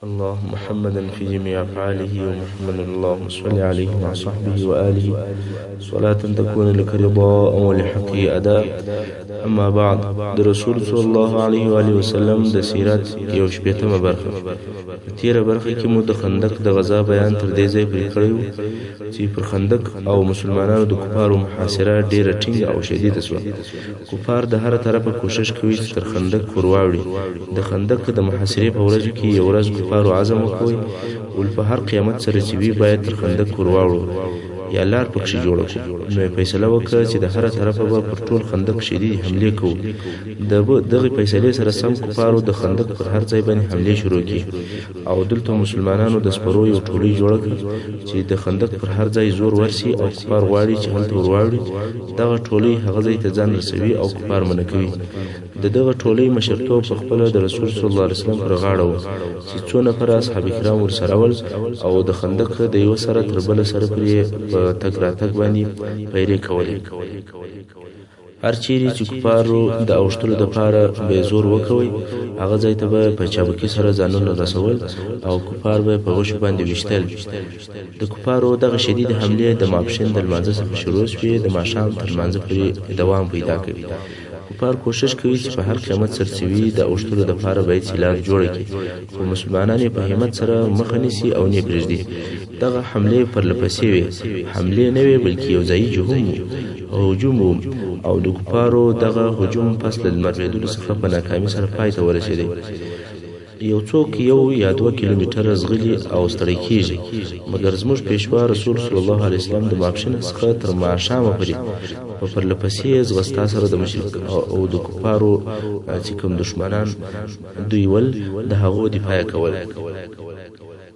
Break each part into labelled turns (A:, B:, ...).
A: اللهم محمدا في جميع أفعاله ومحمد اللهم صل عليه مع صحبه وآله صلاة تكون لك رضاء ولحقه أداء. أما بعد، د رسول صلی الله علیه و آله وسلم د سیرت یو شپیتمه برخه. په تیره برخه کې مو د خندق د غزا بیان تر دې ځای پورې کړی و چې پر خندق او مسلمانانو د کفارو محاصره ډیره ټینګه او شدیده شوه. کفار د هر طرفه کوشش کوي چې تر خندق ور واوړي. د خندق د محاصرې په ورځو کې یو ورځ کفارو عزم وکوي ول په هر قیامت سره چې وي باید تر خندق ور واوړو یا لار پکښې جوړه کړو. نو یې فیصله وکړه چې د هره طرفه به پر ټول خندق شدید حملې کوو. دغې فیصلې سره سم کفارو د خندق پر هر ځای باندې حملې شروع کړي او دلته مسلمانانو د سپرو یو ټولۍ جوړه کړه چې د خندق پر هر ځای زور ورسي او کفار غواړي چې هلته ور واوړي. دغه ټولۍ هغه ځای ته ځان رسوي او کفار منع کوي. د دغه ټولۍ مشرتوب په خپله د رسول صلی الله علیه وسلم پر غاړه و چې څو نفره اصحاب کرام ورسره ول او د خندق د یوه سره تر بله سره پرې په تګ راتګ باندې پیرې کولې. هر چیرې چې کفارو د اوښتلو دپاره به یې زور وکوئ هغه ځای ته به په چابکي سره ځانونه رسول او کفار به په غشو باندې ویشتل. د کفارو دغه شدید حملې د ماپښین د لمانځه څخه شروع شوې د ماښام تر لمانځه پورې دوام پیدا کوي. کفار کوشش کوي چې په هر قیمت سرچوي د اوښتلو دپاره باید لار جوړه کړي، خو مسلمانان یې په همت سره مخه نیسي او نه یې پرېږدي. دغه حملې پرلپسې وې، حملې نه وې بلکې یو ځایي هجوم و او د کفارو دغه هجوم پس له لمر لوېدلو څخه په ناکامي سره پای ته ورسېدی. یو څوک یو یا 2 کیلومتره زغلي او ستړی کېږي، مګر زموږ پیشوا رسول صلی الله علیه وسلم د ماپښین څخه تر ماښامه پورې په پرلپسې ځغستا سره د مشرک او د کفارو چې کوم دښمنان دوی ول د هغو دفاع کول.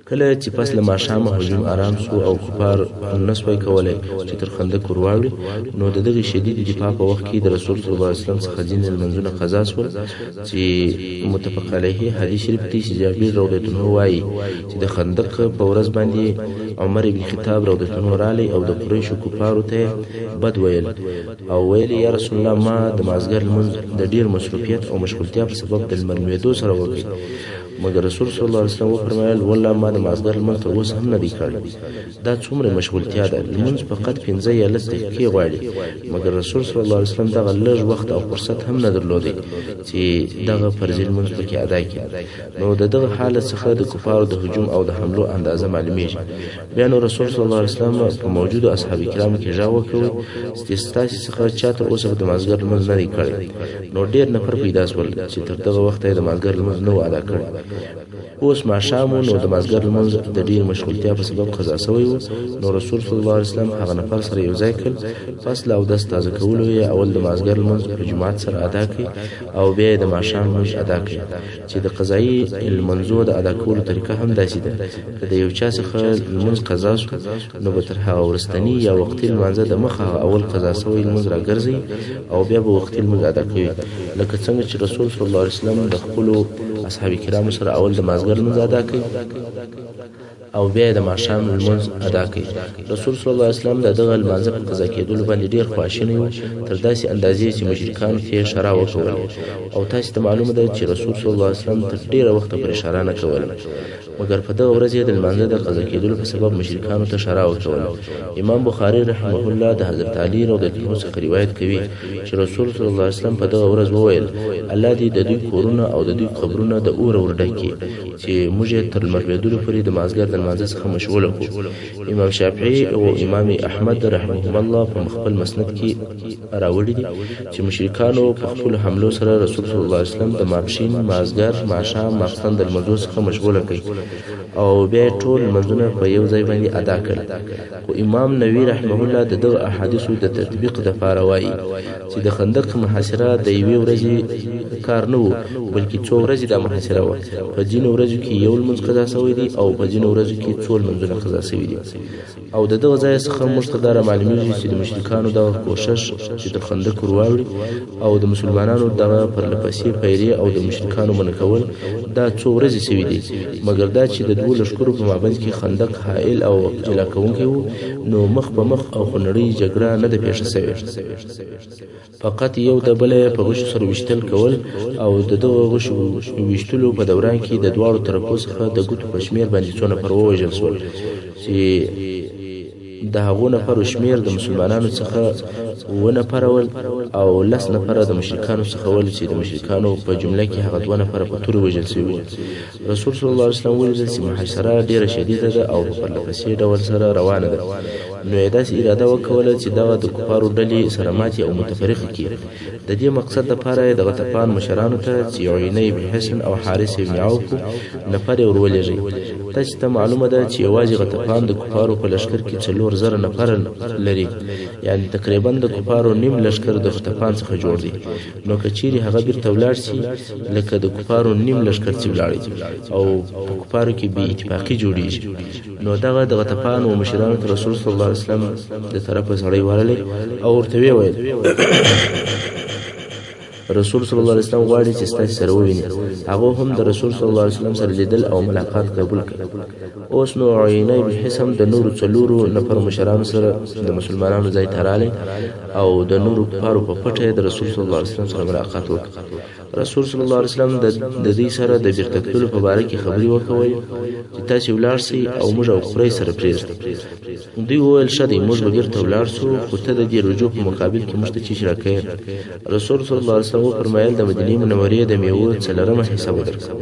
A: کله چې پس له ماښامه هجوم آرام سو او کفار نه سوای کولی چې تر خندق ور واوړي، نو د دغې شدید دفاع په وخت کې د رسول صلی الله علیه وسلم څخه ځینې لمنځونه قضا سول چې متفق علیه حدیث شریف دی چې جابر رضی الله عنه وایي چې د خندق په ورځ باندې عمر بن خطاب رضی الله عنه رالی او د قریشو کفارو ته بد ویل او ویل یا رسول الله ما د مازدیګر لمونځ د ډیر مصروفیت او مشغولتیا په سبب د لمر لوېدو سره وکړ. مګر رسول صلی الله علیه وسلم وفرمایل والله ما د مازدیګر لمونځ تر اوسه هم نه دی کړی. دا څومره مشغولتیا ده، لمونځ فقط 15 یا 10 دقیقې غواړي. مګر رسول صلی الله علیه وسلم دغه لږ وخت او فرصت هم نه درلودی چې دغه فرضي لمونځ پکې ادا کړي. نو د دغه حالت څخه د کفارو د هجوم او د حملو اندازه معلومیږي. بیا نو رسول صلی الله علیه وسلم په موجودو اصحاب کرامو کې غږ وکړ چې ستاسې څخه چا تر اوسه د مازدیګر لمونځ نه دی کړی. نو ډېر نفر پیدا شول چې تر دغه وخته یې د مازدیګر لمونځ نه و ادا کړی. اوس ماښام نو د مازدیګر لمونځ د ډېر مشغولتیا په سبب قضا سوی و. نو رسول صلی الله علیه وسلم هغه نفر سره یو ځای کړل، پس له اودس تازه کولو یې اول د مازدیګر لمونځ په جماعت سره ادا کړي او بیا یې د ماښام لمونځ ادا کړي چې د قضایي لمونځو د ادا کولو طریقه هم داسې ده. که د یو چا څخه لمونځ قضا سو نو به تر هغه وروستني یا وختي لمانځه د مخه اول قضا سوی لمونځ راګرځي او بیا به وختي لمونځ ادا کوي، لکه څنګه چې رسول صلی الله علیه وسلم د خپلو اصحاب کرامو سره اول د مازدیګر لمونځ ادا کوي او بیا د ماښام لمونځ ادا کوي. رسول صلی الله علیه وسلم د دغه لمانځه په قضا کېدلو باندې ډېر خواشینی و تر داسې اندازې چې مشرکانو ته یې اشاره وکوله او تاسې ته معلومه ده چې رسول صلی الله علیه وسلم تر ډېره وخته پورې اشاره نه کوله. مګر په دغه ورځ یې د لمانځه د قضا کېدلو په سبب مشرکانو ته اشاره وکوله. امام بخاري رحمه الله د حضرت علي رضی الله عنه څخه روایت کوي چې رسول صلی الله علیه وسلم په دغه ورځ وویل الله دې د دوی کورونه او د دوی قبرونه د اوره ورډک کړي چې موږ یې تر لمر لوېدلو پورې د مازدیګر د لمانځه څخه مشغوله کړو. امام شافعي او امام احمد رحمهم الله په خپل مسند کې راوړي دي چې مشرکانو په خپل حملو سره رسول صلی الله علیه وسلم د ماپښین، مازدیګر، ماښام، ماخستن د لمانځو څخه مشغوله کړي او بیا ټول لمونځونه په یو ځای باندې ادا کړل. خو امام نووي رحمه الله د دغه احادیثو د تطبیق دپاره وایي چې د خندق محاصره د یوې ورځې کار نه و بلکې څو ورځې دا محاصره وه. په ځینو ورځو کې یو لمونځ قضا سوی دی او په ځینو ورځو ورځو کې څو لمونځونه قضا شوي دي او د دغه ځای څخه موږ ته دا معلومیږي چې د مشرکانو دغه کوشش چې د خندق ورواوړي او د مسلمانانو دغه پرلپسې پیرې او د مشرکانو منع کول دا څو ورځې شوي دي مګر دا چې د دوو لښکرو په مابینځ کې خندق حائل او جلا کوونکی و نو مخ په مخ او خونړۍ جګړه نه ده پیښه شوې فقط یو د بل په غشو سره وشتل کول او د دغه غشو وشتلو په دوران کې د دواړو طرفو څخه د ګوتو په شمیر باندې څو نفر ووژل شول چې د هغو نفرو شمیر د مسلمانانو څخه 7 نفر او 10 نفر د مشرکانو څخه ول چې د مشرکانو په جمله کې هغه 2 نفر په تور وژل شوي رسول صلی الله علیه وسلم ویل چې محاصره ډیره شدیده ده او په لپسې ډول سره روانه ده نو یې داسې اراده وکوله چې دغه د کفارو ډلې سره ماتې او متفرقه کړي د دې مقصد لپاره د غطفان مشرانو ته چې عینه بن حسن او حارث بن عوف نفر ورولېږي تاسو ته معلومه ده چې یوازې غطفان د کفارو په لشکر کې 4000 نفر لري یعنی تقریبا د کفارو نیم لشکر د غطفان څخه جوړ دی نو کچيري هغه بیرته ولاړ شي لکه د کفارو نیم لشکر چې ولاړ او په کفارو کې بي اتفاقی جوړیږي نو دغه د غطفان او مشرانو ته رسول صلی الله علیه وسلم د طرفه سړی ورلې او ورته ویل رسول صلی الله علیه وسلم غواړي چې ستاسو سره وویني هغه هم د رسول صلی الله علیه وسلم سره لیدل او ملاقات قبول کړ اوس نو عینه بن حسن د نور 4 نفر مشرانو سره د مسلمانانو ځای ته راغلی او د نور کفارو په پټه د رسول صلی الله علیه وسلم سره ملاقات وکړ رسول صلی الله علیه وسلم د دې سره د بیرته تللو په اړه کې خبري وکوي چې تاسو ولاړ شئ او موږ او خوري سره پریږدو دوی وویل شدي موږ به بیرته ولاړ شو خو ته د دې رجوع په مقابل کې موږ ته چې شراکه رسول صلی الله علیه وسلم فرمایل د مدینه منورې د میوه څلورمه حصہ ودرکړه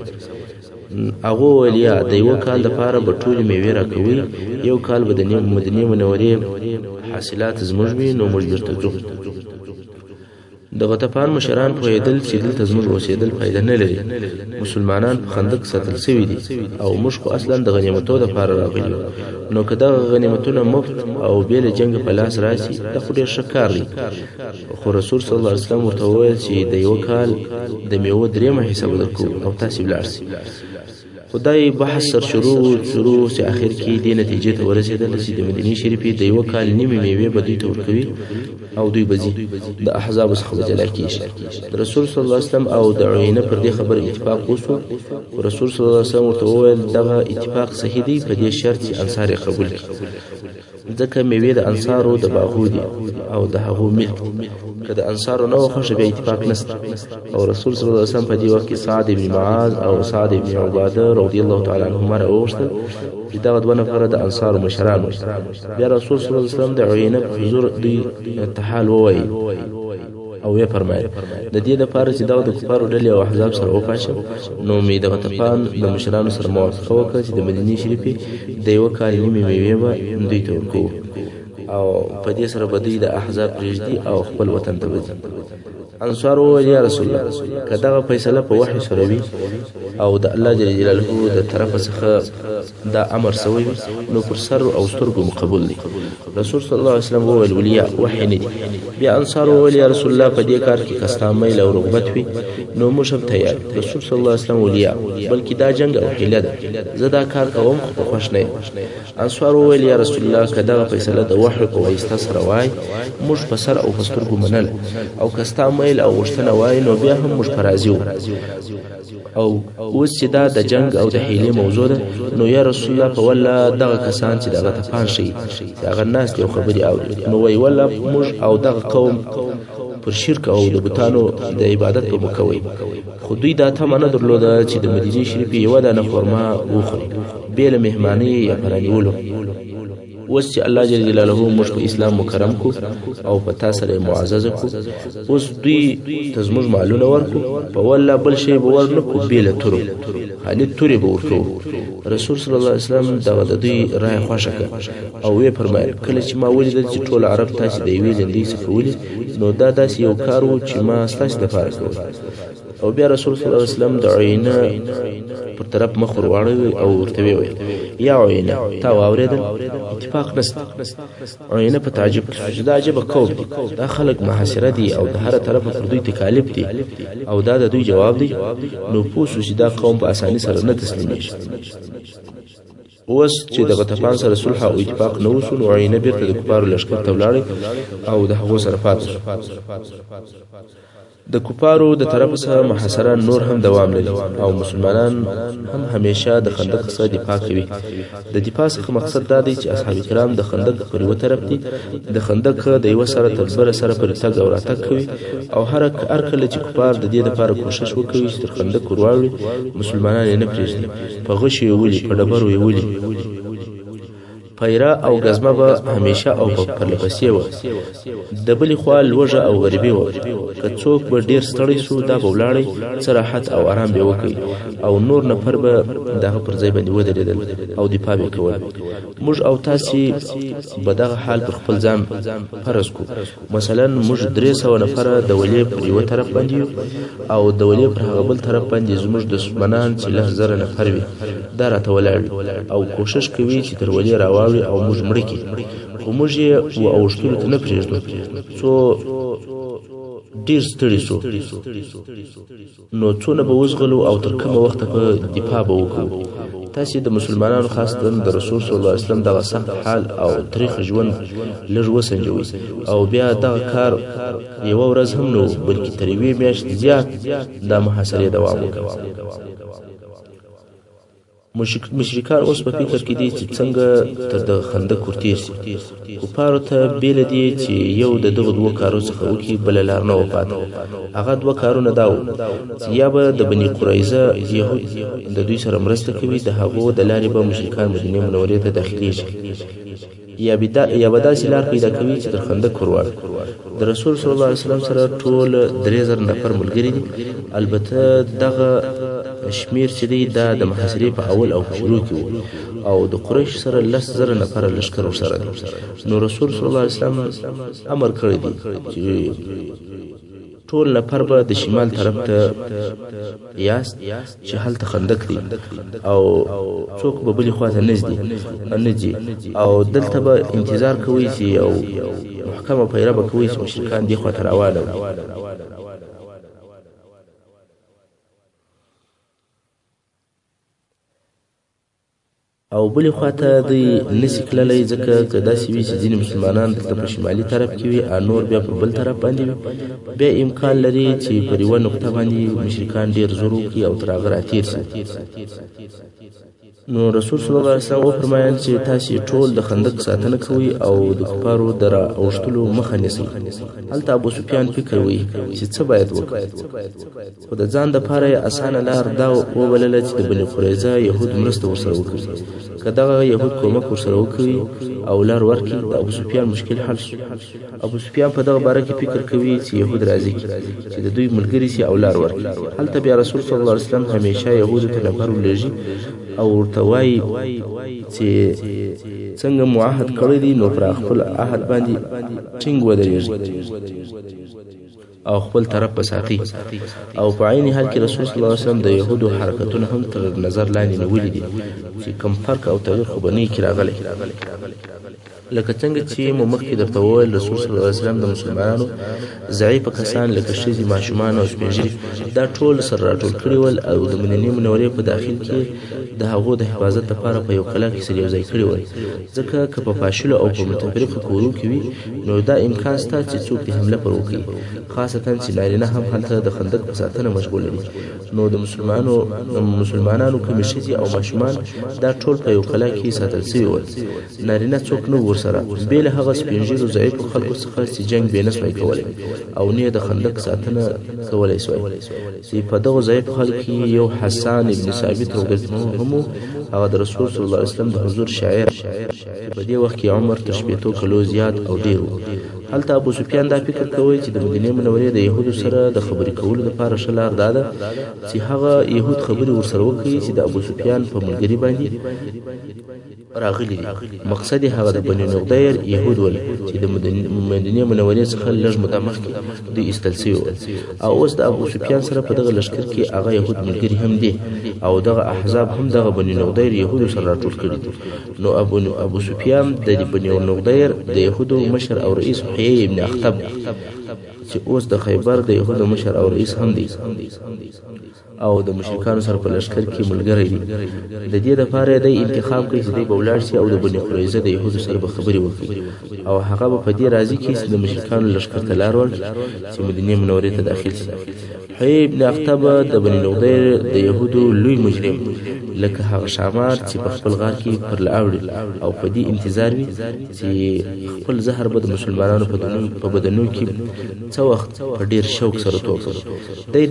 A: هغه ولیا د یو کال لپاره به ټول میوه راکوي یو کال به د مدینه منورې حاصلات زموږ نو موږ بیرته ځو د غطفان مشران پوهېدل چې دلته زموږ اوسېدل فایده نه لري مسلمانان په خندق ساتل شوي دي او موږ خو اصلا د غنیمتو لپاره راغلي نو که دغه غنیمتونه مفت او بې له جنګ په لاس راشي دا خو ډېر ښه کار دی خو رسول صلی الله علیه وسلم ورته وویل چې د یو کال د میوه 3مه حصه به درکوو او تاسې ولاړ شئ خدای بحث سر شروع چې اخر کې دې نتیجې ته ورسېدل چې د مدینه شریفې د یو کال نیمه میوه به دوی ته ورکوي او دوی بځي د احزاب څخه جلا کیږي رسول صلی الله علیه وسلم او د عینه پر دې خبر اتفاق وشو رسول صلی الله علیه وسلم ورته وویل دغه اتفاق صحیح دی په دې شرط چې انصار قبول کړي ځکه میوه د انصارو د باغو دي او د هغو ملک کله انصارو نو خوښ به اتفاق نشته او رسول صلی الله علیه وسلم په دې وخت کې سعد بن معاذ او سعد بن عباده رضی الله تعالی عنهما راوښتل چې دا 2 نفر د انصار مشران بیا رسول صلی الله علیه وسلم د عینه په حضور دوی تحال ووي او یې فرمایي د دې لپاره چې دا د کفارو ډلې او احزاب سره وپاشم نو می د غطفان د مشرانو سره موافقه وکړه چې د مدینه شریفې د یو کال نیمه میوه به دوی ته ورکوو او په دې سره به دوی د احزاب پرېږدي او خپل وطن ته وځي انصار وویل یا رسول الله که دغه فیصله په وحی سره وي او د الله جل جلاله د طرفه څخه دا امر سوی نو پر سر او سترګو مقبول دي رسول صلی الله علیه وسلم وویل ولیا وحی نه دي بیا انصار وویل یا رسول الله په دې کار کې کستا میل او رغبت وي نو موږ هم تیار رسول صلی الله علیه وسلم ولیا بلکې دا جنگ او حیله ده زه دا کار کوم خو خوښ نه یم انصار وویل یا رسول الله که دغه فیصله د وحی په واسطه سره وای موږ په سر او په سترګو منل او کستا میل او غشتنه وای نو بیا هم موږ فرازي او اوس چې دا د جنگ او د حیلې موضوع ده نو یا رسول الله په ولا دغه کسان چې دغه تفان شي دغه ناس یو خبري اوري نو وی ولا موږ او دغه قوم پر شرک او د بوتانو د عبادت په مکوي خو دوی دا تمه نه درلوده چې د مدینه شریفې یو دانه خرما وخوري بیل مهمانی یا پرانیولو اوس چې الله جل جلاله موږ په اسلام مکرم کو او په تاسو سره معزز کو اوس دوی تزموږ مالونه ورکو په ولا بل شی به ورنکو بیل تورو خالد توري به ورکو رسول صلی الله علیه وسلم دا د دوی رائے خوښه او وی فرمایل کله چې ما ولیدل چې ټول عرب تاسو د وی جندي څخه ولې نو دا داس یو کارو چې ما ستاسو د فارغ کوم او بیا رسول صلی الله علیه وسلم د عینه پر طرف مخ ورواړوي او ورته ویل یا عینه تا واوریدل اتفاق نشته عینه په تعجب دا عجب قوم دا خلق محاصره دي او د هر طرف پر دوی تکالیف دي او دا د دوی جواب دي نو پوسو چې دا قوم په اساني سره نه تسلیمېږي اوس چې د غطفان سره صلح او اتفاق نه وسو نو عینه بیرته د کفارو لشکر ته ولاړ او د هغو سره پاتې شو. د کفارو د طرف څخه محاصره نور هم دوام لري او مسلمانان هم همیشه د خندق څخه دفاع کوي. د دفاع څخه مقصد دا دی چې اصحاب کرام د خندق پر یو طرف دي، د خندق د یو سره تر بل سره پر تګ او راتګ کوي او هر کله چې کفار د دې لپاره کوشش وکوي چې تر خندق ورواړي مسلمانان یې نه پرېږدي، په غشي ولي په ډبرو یې ولي. پیرا او غزمه به همیشه او په پرلپسې و. د بلې خوا لوږه او غریبي و. که څوک به ډیر ستړی سو دا به ولاړی څه راحت او آرام به وکړي او نور نفر به دغه پر ځای باندې ودرېدل او دفاع به کول. موږ او تاسې به دغه حال پر خپل ځان فرض کو. مثلا موږ 300 نفره د ولې پر یو طرف باندې او د ولې پر هغه بل طرف باندې زموږ دشمنان چې 1000 نفر وي دا راته ولاړ او کوشش کوي چې تر ولې راوړي او موږ مړ کی، خو موږ یې و اوښتلو ته نه پرېږدو څو ډیر ستړي سو نو څونه به وزغلو او تر کومه وخته په دفاع به وکړو. تاسې د مسلمانانو خاصتا د رسول صلی الله علیه وسلم دغه سخت حال او تاریخ ژوند لږ وسنجوي او بیا دغه کار یوه ورځ هم نو بلکې تر یوې میاشتې زیات دا محاصرې دوام وکړ. مشرکان اوس په فکر کې دي چې څنګه تر د خندق ورتېر شي. کفارو ته بیله دي چې یو د دغه دوه کارو څخه وکړي بله لار نه وپاته. هغه دوه کارونه دا وو چې یا به د بني قریظه یهود د دوی سره مرسته کوي، د هغو د لارې به مشرکان مدینې منورې ته داخلېږي، یا به داسې لار پیدا کوي چې تر خندق ورواړي. د رسول صلی الله علیه وسلم سره ټول 3000 نفر ملګري دي. البته دغه شمیر چې دی دا د محاصرې په اول او په شروع کې وو او د قریش سره 10,000 نفر لشکر ورسره دی. نو رسول صلی الله علیه وسلم امر کړی دی چې ټول نفر به د شمال طرف ته یاست چې هلته خندق دی او څوک به بلې خوا ته نه ځي او دلته به انتظار کوي چې یو محکمه پیره به کوي چې مشرکان دې خوا ته راواړوي. او بلې خواته دوی نسی کللی ځکه که داسې وي چې ځینې مسلمانان دلته په شمالي طرف کې وي او نور بیا په بل طرف باندې وي، بیا امکان لري چې پر یوه نقطه باندې مشرکان ډېر زور وکړي او تر هغه راتېر شي. نو رسول صلی الله علیه وسلم وفرمایل چې تاسې ټول د خندق ساتنه کوئ او د کفارو د را اوښتلو مخه نیسئ. هلته ابو سفیان فکر وی چې څه باید وکړي، خو د ځان دپاره یې اسانه لار دا وبلله چې د بني قریظه یهود مرسته ورسره وکړي. که دغه یهود کومک ورسره وکړي او لار ورکړي د ابو سفیان مشکل حل شي. ابو سفیان په دغه باره کې فکر کوي چې یهود راضي کړي چې د دوی ملګري سي او لار ورکړي. هلته بیا رسول صلی الله علیه وسلم همیشه یهودو ته نفر ولېږي او ورته وایي چې څنګه مو عهد کړی دی نو پر خپل عهد باندې ټینګ ودرېږي او خپل طرف په ساتي. او په عین حال کې رسول صلی الله علیه وسلم د یهودو حرکتونه هم تر نظر لاندې نیولي دي چې کم فرق او تغییر خو به نه کې راغلی. لکه څنګه چې مو مخکې درته وویل رسول صلی الله علیه وسلم د مسلمانانو ضعیفه کسان لکه ښځې، ماشومان او سپین ږیري دا ټول سره راټول کړي ول او د مدینې منورې په داخل کې د هغو د حفاظت لپاره په یو کلا کې سره یوځای کړي ول. ځکه که په پاشلو او په متفرقو کورو کې وي نو دا امکان شته چې څوک دې حمله پر وکړي، خاصتا چې نارینه هم هلته د خندق په ساتنه مشغوله دي. نو د مسلمانانو کومې ښځې او ماشومان دا ټول په یو کلا کې ساتل شوي ول. نارینه څوک نه ورسره بې له هغه سپین ږیرو ضعیفو خلکو څخه چې جنګ بې نه سوای کولی او نه د خندق ساتنه کولی سوای. چې په دغو ضعیفو خلکو کې یو حسان ابن ثابت رضی هم هغه د رسول صلی الله علیه وسلم د حضور شاعر په دې وخت کې عمر تر 80 کلو زیات او ډیر و. هلته ابو سفیان دا فکر کوي چې د مدینې منورې د یهودو سره د خبرې کولو لپاره ښه لار دا ده چې هغه یهود خبرې ورسره وکړي چې د ابو سفیان په ملګري باندې راغلي دي. مقصد یې هغه د بني نضیر یهود ول چې د مدینې منورې څخه لږ موده مخکې دوی ایستل سوي ول او اوس د ابو سفیان سره په دغه لښکر کې هغه یهود ملګري هم دي او دغه احزاب هم دغه بني نضیر یهودو سره راټول کړي دي. نو ابو سفیان د بني نضیر د یهودو مشر او رئیس حیي ابن اخطب چې اوس د خیبر د یهودو مشر او رئیس هم دی او د مشرکانو سره په لشکر کې ملګری دي. د دې لپاره د انتخاب کوي چې د بولاړ شي او د بني قریظه د يهودو سره به خبري وکړي او هغه په دې راضي کې چې د مشرکانو لشکر ته لار ورکړي چې مدینه منورې ته داخل شي. حيي ابن اخطب د بني نضير د يهودو لوی مجرم لکه هغه شامار چې په خپل غار کې پر لاوړي او په دې انتظار وي چې خپل زهر به د مسلمانانو په بدنو کې څو وخت په ډیر شوق سره توکړي.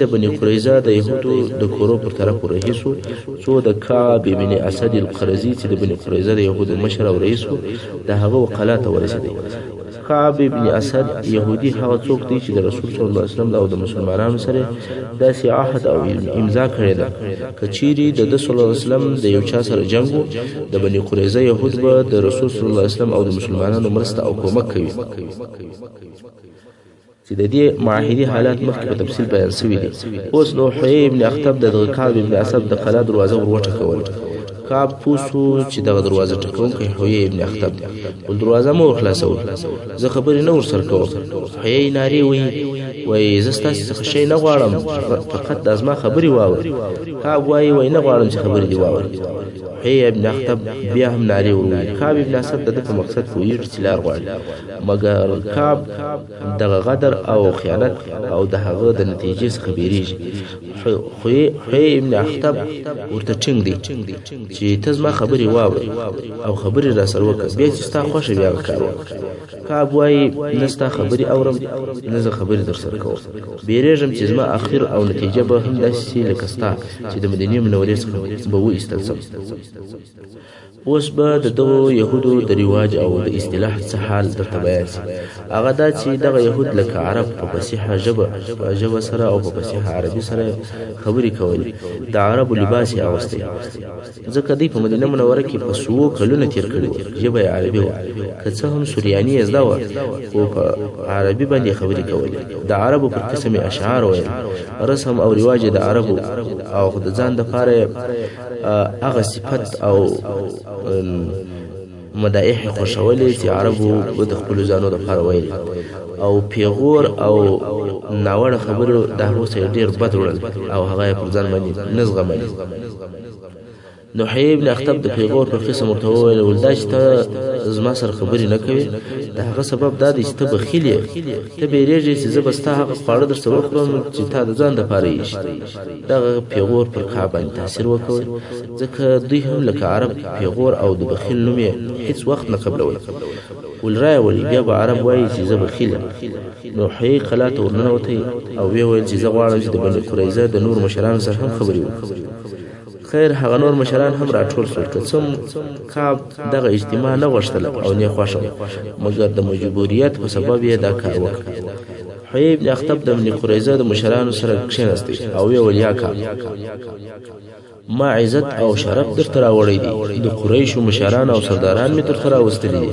A: د بني قریظه د يهودو د کورو پر طرف ورهیسو څو د کعب ابن اسد القرظي چې د بني قریظه د يهودو مشر او رئیس د هغه وقاله ته ورسېدی. کعب ابن اسد يهودي هغه څوک دی چې د رسول صلی الله علیه وسلم او د مسلمانانو سره داسې عهد او امضا کړی ده کچيري د صلی الله علیه وسلم د یو چا سره جنگ د بني قریظه يهود به د رسول صلی الله علیه وسلم او د مسلمانانو مرسته او کومک کوي. چې د دې معاهدي حالات مخکې په تفصیل بیان شوي دي. اوس نو حيي ابن اخطب د کعب ابن اسد د قلا دروازه وروټکول. کعب پوسو چې دغه دروازه ټکونکی حيي ابن اخطب ول دروازه مو خلاصول زه خبرې نه ورسره کوم. حيي ناری وای زه ستاسو څخه شي نه غواړم فقط د ازما خبرې واورئ. کعب وای نه غواړم چې خبرې دی واورئ. حيي ابن اخطب بیا هم ناری وروي. کعب ابن اسد د په مقصد پوهیږي چې لار غواړي مګر کعب دغه غدر او خیانت او د هغه د نتیجې څخه بیریږي. حيي ابن اخطب ورته ټینګ دی چې ته زما خبرې واورئ او خبرې را سره وکړه بیا چې ستا خوښه بیا کار وکړه. کعب وایي نه ستا خبرې اورم نه زه خبرې در سره کوم بیریږم چې زما اخر او نتیجه به هم داسې لکه ستا چې د مدینې منورې څخه به وایستل سم. اوس به د دغو يهودو د رواج او د اصطلاح څه حال درته بیان شي. هغه دا چې دغه يهود لکه عرب په فصیحه ژبه سره او په فصیحه عربي سره خبرې کولې. د عربو لباس یې اغوستی ځکه دوی په مدینه منوره کې په 100 کلونه تیر کړي ژبه یې عربي وه که څه هم سوریاني یې زده وه خو په عربي باندې خبرې کولې. د عربو پر قسم اشعار ویل رسم او رواج د عربو او د ځان دپاره هغه صفت او مدائح خوشولې چې عربو د خپل ځانو لپاره ویل او پیغور او ناوړه خبرو د هغو سره ډیر بد وړل او هغه پر ځان باندې نزغمل. نو حيي ابن اخطب د پیغور په قسم ورته وویل ولدا چې ته زما سره خبرې نه کوي د هغه سبب دا دی چې ته بخیل یې ته بیریږې چې زه به ستا هغه خواړه درته وخورم چې تا د ځان دپاره ایښي. دغه پیغور پر کعب باندې تاثیر وکړ ځکه دوی هم لکه عرب پیغور او د بخیل نوم یې هیڅ وخت نه قبلول. ولرای ولی بیا به عرب وایي چې زه بخیل یم. نو حيي قلا ته ورننوتی او ویې ویل چې زه غواړم چې د بني قریظه د نور مشرانو سره هم خبرې وکړم. خیر هغه نور مشران هم راټول شول که څوم کعب دغه اجتماع نه غوښتله او نه خوښه مګر د مجبوریت په سبب یې دا کار وکړ. حيي ابن اخطب د بني قریظه د مشرانو سره کښېنستی او ویې ویل یا کعب ما عزت او شرف درته راوړی دی. د قریشو مشران او سرداران مې درته راوستلي دي.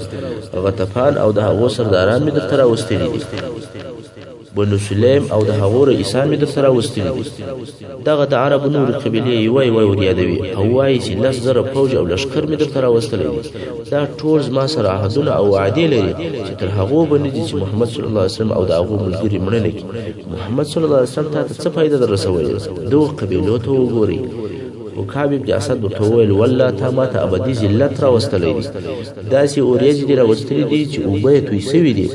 A: غطفان او د هغو سرداران مې درته راوستلي دي. بنو سلیم او د هغو رئیسان مې درته راوستلي دي. دغه د عربو نورې قبیلې وای وریادوي او وایي چې 10,000 فوج او لښکر مې درته راوستلی دي. دا ټول زما سره عهدونه او وعدې لري چې تر هغو به نه دي چې محمد صلی الله علیه وسلم او د هغو ملګري مړه نه کړي. محمد صلی الله علیه وسلم تا ته څه فایده در رسولی دغو قبیلو ته وګورئ. او کعب ابن اسد ورته وویل والله تا ما ته ابدي ذلت راوستلی دي. داسې اوریځې دې راوستلي دي چې اوبه یې توی سوي دي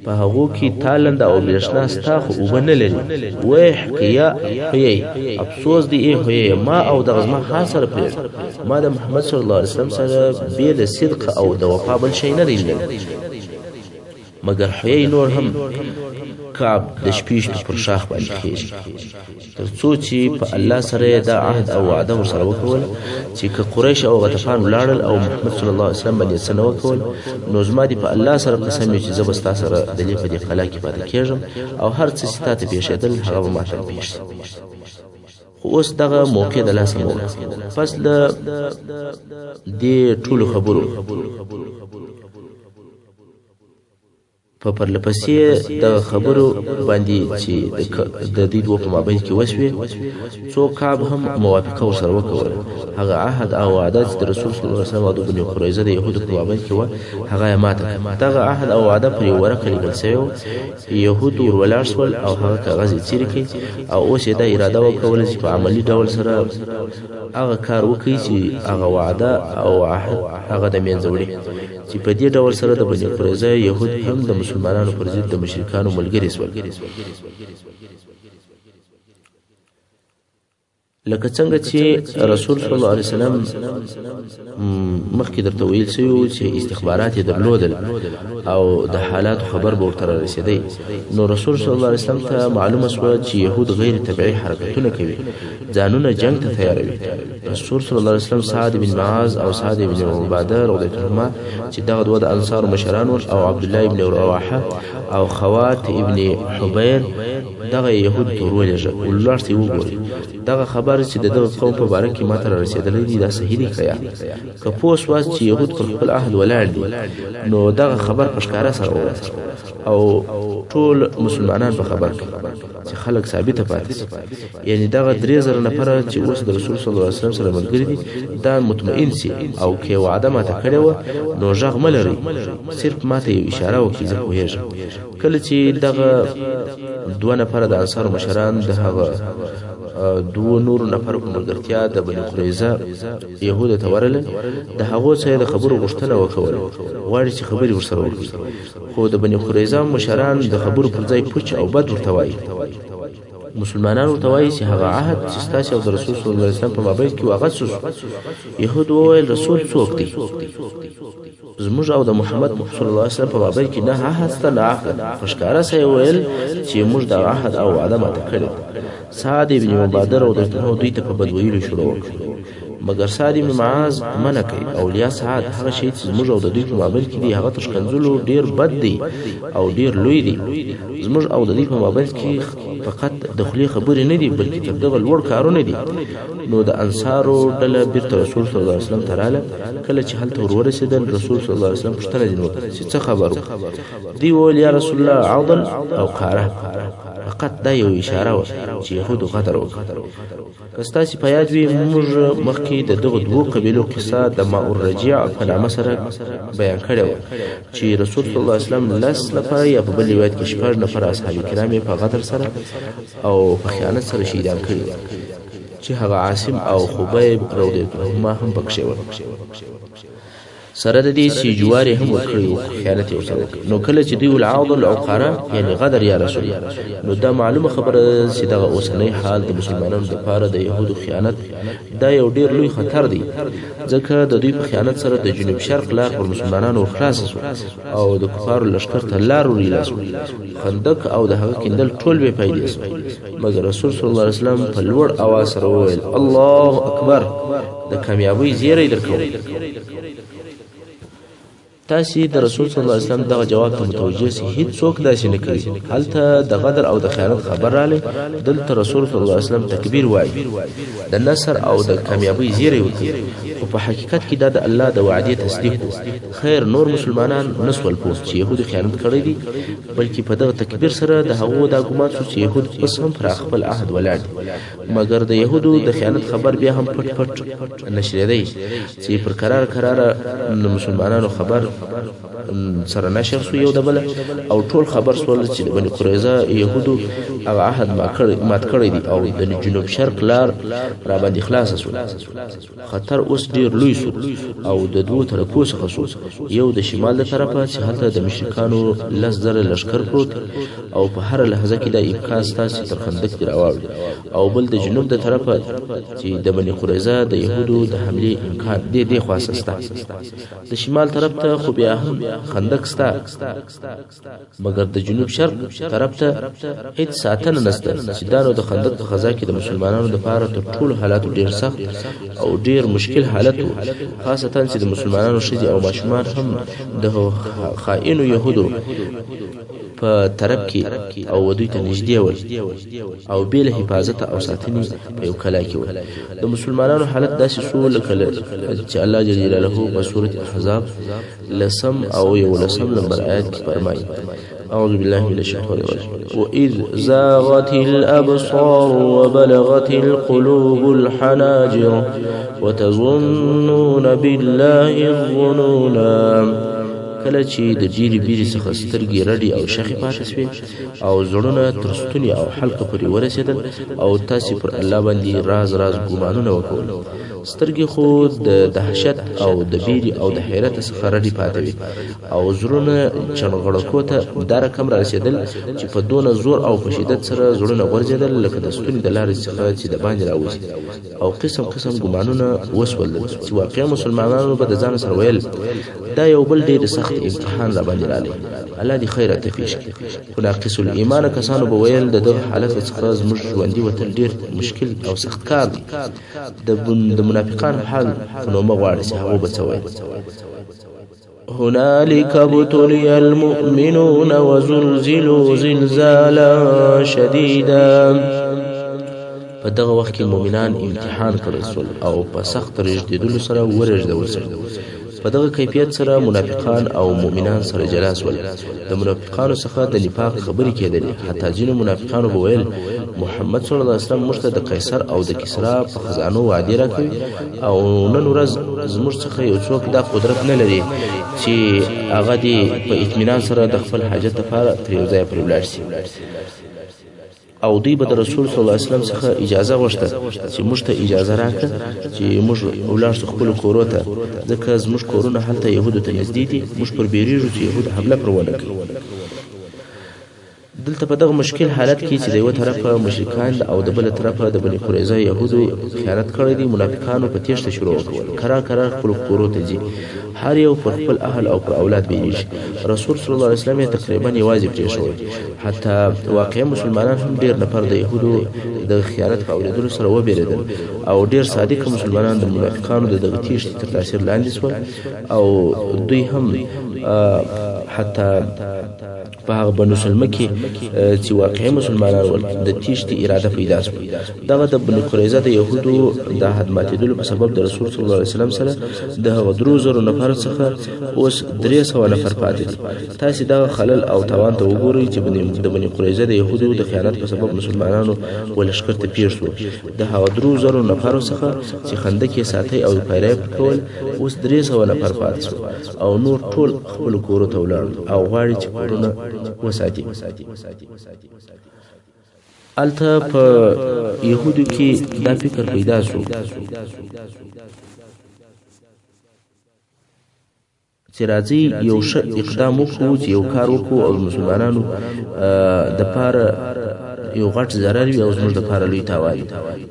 A: په هغو کې تالنده او برېښنا ستا خو اوبه نه لري. ویح که یا حيي افسوس دی ای حيي ما او دغه زما خان سره پرېږده ما د محمد صلی الله علیه وسلم سره بې د صدق او د وفا بل شی نه دی. مګر حيي نور هم کعب د شپې پر شاخ باندې خېږي تر څو چې په الله سره دا عهد او وعده ورسره وکول چې که قریش او غطفان ولاړل او محمد صلی الله علیه وسلم باندې څه نه وکول نو زما دې په الله سره قسم چې زه به ستا سره د دې په دې قلا کې پاتې کېږم او هر څه چې تا ته پېښېدل هغه به ماته پېښ شي. خو اوس دغه موقع د لاسه مو پس له دې ټولو خبرو په پرلپسې د خبرو باندې چې د دې دوه په مابین کې وشوې څو کعب هم موافقه ورسره وکړه. هغه عهد او وعده چې د رسول صلی الله علیه وسلم او د بني قریظه د یهودو په مابین کې و هغه یې ماته کړه. دغه عهد او وعده پر یو ورقه لیکل شوی و. یهود ور ولاړ شول او هغه کاغذ یې څیرې کړ او اوس یې دا اراده وکړه چې په عملي ډول سره هغه کار وکړي چې هغه وعده او عهد هغه د منځه وړي، چې په دې ډول سره د بني قریظه یهود هم د مسلمانانو پر ضد د مشرکانو ملګري شول. لکه څنګه چې رسول صلی الله علیه وسلم مخکې درته ویل شوي چې استخبارات یې درلودل او د حالاتو خبر به ورته رسېدی، نو رسول صلی الله علیه وسلم ته معلومه شوه چې یهود غیر طبیعي حرکتونه کوي، ځانونه جنگ ته تیاروي. رسول صلی الله علیه وسلم سعد بن معاذ او سعد بن عباده رضی الله عنهما چې دغه دوه د انصار مشران ول او عبد الله بن رواحه او خوات ابن حبیر دغه يهود تور ولېږه ولارتي وګوري دغه خبر چې دغه قوم په باره کې ماته رسیدلې دي دا صحیح دی کیا که پوس واس چې يهود پر خپل عهد ولاړ دي نو دغه خبر پښکارا سره او ټول مسلمانان په خبر کې چې خلک ثابته پاتې یعنی دغه 3000 نفر چې اوس د رسول صلی الله علیه وسلم سره ملګری دي دا مطمئن سي او کې وعده ماته کړې و نو ژغ ملري صرف ماته یو اشاره وکړي زه پوهیږم کله چې دغه دوه نفر د انصار مشران د هغه دوه نور نفر په ملګرتیا د بني قریظه يهود ته ورله د هغه څخه د خبرو غوښتنه وکړه غواړي چې خبري ورسره وکړي خو د بني قریظه مشران د خبرو پر ځای پوچ او بد ورته وایي مسلمانانو ته وایي چې هغه عهد چې ستاسو او د رسول صلی الله علیه وسلم په مابین کې واغ شو يهود وویل رسول څوک دی زموږ او د محمد صلی الله علیه وسلم په مابین کې نه عهد ست نه عهد خوشکارا سي ویل چې موږ د عهد او وعده ماته کړو سعد ابن عباده او د دوی ته په بدویلو شروع وکړ مگر سعد ابن معاذ منع کوي اولیاء سعد هغه شی چې زموږ او د دوی په مابین کې دی هغه تشکنځلو ډیر بد دی او ډیر لوی دی زموږ او د دوی په مابین کې فقط دخلي خبرې نه دي بلکې تر دغه لوړ کارونه دي نو د انصارو ډله بیرته رسول صلی الله علیه وسلم تراله کله چې هلته ورسېدل رسول صلی الله علیه وسلم پوښتنه وکړه چې څه خبرو دی ویل یا رسول الله عضل او قاره فقط دا یو اشاره و چې يهودو قدر وکړ کستاسي په یاد وي موږ مخکې د دغه دوه قبیلو قصه د ماء الرجيع په نامه سره بیان کړو چې رسول صلی الله علیه وسلم لس نفر یا په بل روایت کې شپږ نفر اصحاب کرام په غدر سره او په خیانت سره شهیدان کړي چې هغه عاصم او خبیب رضی الله عنهما هم پکښې و سره د دې چې جواري هم وکړو خیانت یې وسره نو کله چې دی العوض العقاره یعنی غدر یا رسول نو دا معلومه خبره چې دا اوسنۍ حال د مسلمانانو لپاره د يهودو خیانت دا یو ډیر لوی خطر دی ځکه د دوی په خیانت سره د جنوب شرق لار پر مسلمانانو خلاص او د کفارو لشکره ته لار وريلاس خندق او د هغه کندل ټول به پیدا مګر رسول صلی الله علیه وسلم په لوړ اواز سره وویل الله اکبر د کامیابی زیری درکو تاسو د رسول صلی الله علیه وسلم دغه جواب ته متوجه سي هیڅ څوک داسې نه کوي هلته د غدر او د خیانت خبر رااله دلته رسول صلی الله علیه وسلم تکبیر وایي د نصر او د کامیابی زیری وکړي او په حقیقت کې دا د الله د وعده تصدیق خیر نور مسلمانان نسول پوه چې يهود خیانت کړی دي بلکې په دغه تکبیر سره د هغو د ګمان چې يهود اوس هم پر خپل عهد ولاړ مګر د يهودو د خیانت خبر بیا هم پټ پټ نشریدي چې پر قرار مسلمانانو خبر سره نشر سو یو د بل او ټول خبر سول چې بني قریظه يهودو هغه عهد مات کړی دي او د جنوب شرق لار را باندې خلاص شو خطر اوس ډیر لوی شو او د دوه طرفو څخه شو یو د شمال له طرفه چې هلته د مشرکانو لزر لشکر پروت او په هر لحظه کې د امکان ستاسو تر خندق دی راوړي او بل د جنوب د طرفه چې د بني قریظه د يهودو د حمله امکان دی خاصه د شمال طرف ته خو بیا هم خندق ستا مگر د جنوب شرق طرف ته هیڅ ساتنه نشته چې دانو د خندق په فضا کې د مسلمانانو لپاره تر ټولو حالات ډیر سخت او ډیر مشکل حالت خاصه چې د مسلمانانو شدي او ماشومان هم د خائن يهودو په طرف کې او ودوی ته نږدې ول او بل حفاظت او ساتنې په یو کلا کې ول. د مسلمانانو حالت داسې شو لکه چې الله جل جلاله په سورۃ احزاب لسم او 11 نمبر آیات کې فرمایي: أعوذ بالله من الشيطان الرجيم وإذ زاغت الأبصار وبلغت القلوب الحناجر وتظنون بالله الظنونا. کله چې د ډیری بیري څخه سترګې رډې او شخې پاتې شوې او زړونه تر ستوني او حلقه پورې ورسېدل او تاسې پر الله باندې راز راز ګمانونه وکول. سترګې خو د دهشت او د بیري او د حیرت څخه رډې پاتې وي او زړونه چنغړکو ته دا رقم را رسېدل چې په دونه زور او په شدت سره زړونه غورځېدل لکه د ستوني د لارې څخه چې د باندې راوځي او قسم قسم ګمانونه وسول چې واقعا مسلمانانو به د ځان سره ویل دا یو بل ډېر سخت امتحان را باندې رالی، الله دې خیره ته پیش کړي. خو ناقص الایمان کسانو به ویل د دغه حالت څخه زموږ ژوندي وتل ډېر مشکل او سخت کار دی. د منافقانو حال خو نو مه غواړي چې هغو به څه ویل: هنالك ابتلي المؤمنون وزلزلوا زلزالا شديدا. په دغه وخت کې مؤمنان امتحان کړل شول او په سخت رژدېدلو سره ورژدول شول. په دغه کیفیت سره منافقان او مؤمنان سره جلا شول. د منافقانو څخه د نفاق خبرې کېدلې، حتی ځینو منافقانو به ویل محمد صلی الله علیه وسلم موږ ته د قیصر او د کسرا په خزانو وعدې راکوي او نن ورځ زموږ څخه یو څوک دا قدرت نه لري چې هغه دې په اطمینان سره د خپل حاجت لپاره تر یو ځایه پرې ولاړ شي. او دوی به د رسول صلی الله علیه وسلم څخه اجازه غوښته چې موږ ته اجازه راکړه چې موږ ولاړ شو خپلو کورو ته، ځکه زموږ کورونه هلته یهودو ته نږدې دي، موږ پر بیریږو چې یهود حمله پر ونه کړي. دلته په دغه مشکل حالت کې چې د یوه طرفه مشرکان او د بله طرفه د بني قریظه یهودو خیانت کړی دی، منافقانو په تیښته شروع وکړل، کرار کرار خپلو کورو ته ځي، هر یو پر خپل اهل او پر اولاد بیریږي. رسول صلی الله علیه وسلم یې تقریبا یوازې پرېښود. حتی واقعا مسلمانان هم ډېر نفر د یهودو د خیانت په اورېدلو سره وبېرېدل او ډېر صادقه مسلمانان د منافقانو د دغه تیښتې تر تاثیر لاندې شول او دوی هم حتی په هغه بنو سلمه کې چې واقعي مسلمانان ول د تیښتې اراده پیدا شوه. دغه د بنو قریظه د یهودو د حد ماتېدلو په سبب د رسول صلی الله علیه وسلم سره د هغه 3000 نفر څخه اوس 300 نفر پاتې دي. تاسې دغه خلل او تاوان ته وګورئ چې د بني قریظه د یهودو د خیانت په سبب مسلمانانو ولښکر ته پیښ شو. د هغه 3000 نفرو څخه چې خندق یې ساتي او پیرای کول اوس 300 نفر پاتې شو او نور ټول خپل کورو ته ولاړل او غواړي چې کورونه وساتي. الته په يهودو کې دا فکر پیدا شو چې راځي یو ښه اقدام وکړو چې یو کار وکړو او مسلمانانو د پاره یو غټ ضرر وي او زموږ د پاره لوی تاوان.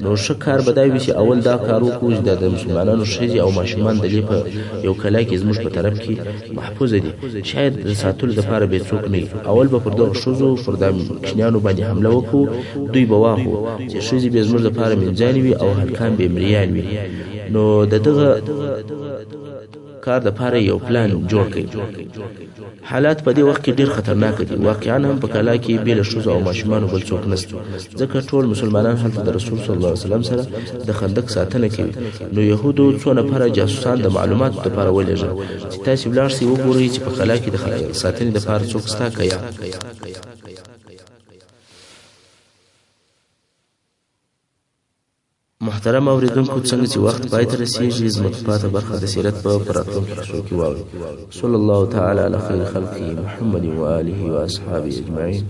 A: نو ښه کار به دا وي چې اول دا کار وکړو چې د مسلمانانو ښځې او ماشومان د دې په یو کلا کې زموږ په طرف کې محفوظ دي، شاید د ساتلو دپاره بې څوک نه وي. اول به پر دغه ښځو پر دا ماشومانو باندې حمله وکړو، دوی به واخو چې ښځې به زموږ دپاره مینځانې وي او هلکان به مریان وي. نو د دغه کار د پاره یو پلان جوړ کړي. حالات په دې وخت کې ډېر خطرناک دي. واقعا هم په کلا کې بېله ښځو او ماشومانو بل څوک نشته، ځکه ټول مسلمانان هلته د رسول صلی الله علیه وسلم سره د خندق ساتنه کوي. نو یهودو څو نفره جاسوسان د معلوماتو دپاره ولېږل چې تاسې ولاړ سئ وګورئ چې په کلا کې د ساتنې دپاره څوک ستا که یا. محترم اوریدونکو، څنګه چې وخت پای ته رسیږي زموږ پاته برخه د سیرت په راتلونکو کیسو کې واورئ. صلی الله تعالی علی خیر خلقه محمد و آله و اصحابه اجمعین.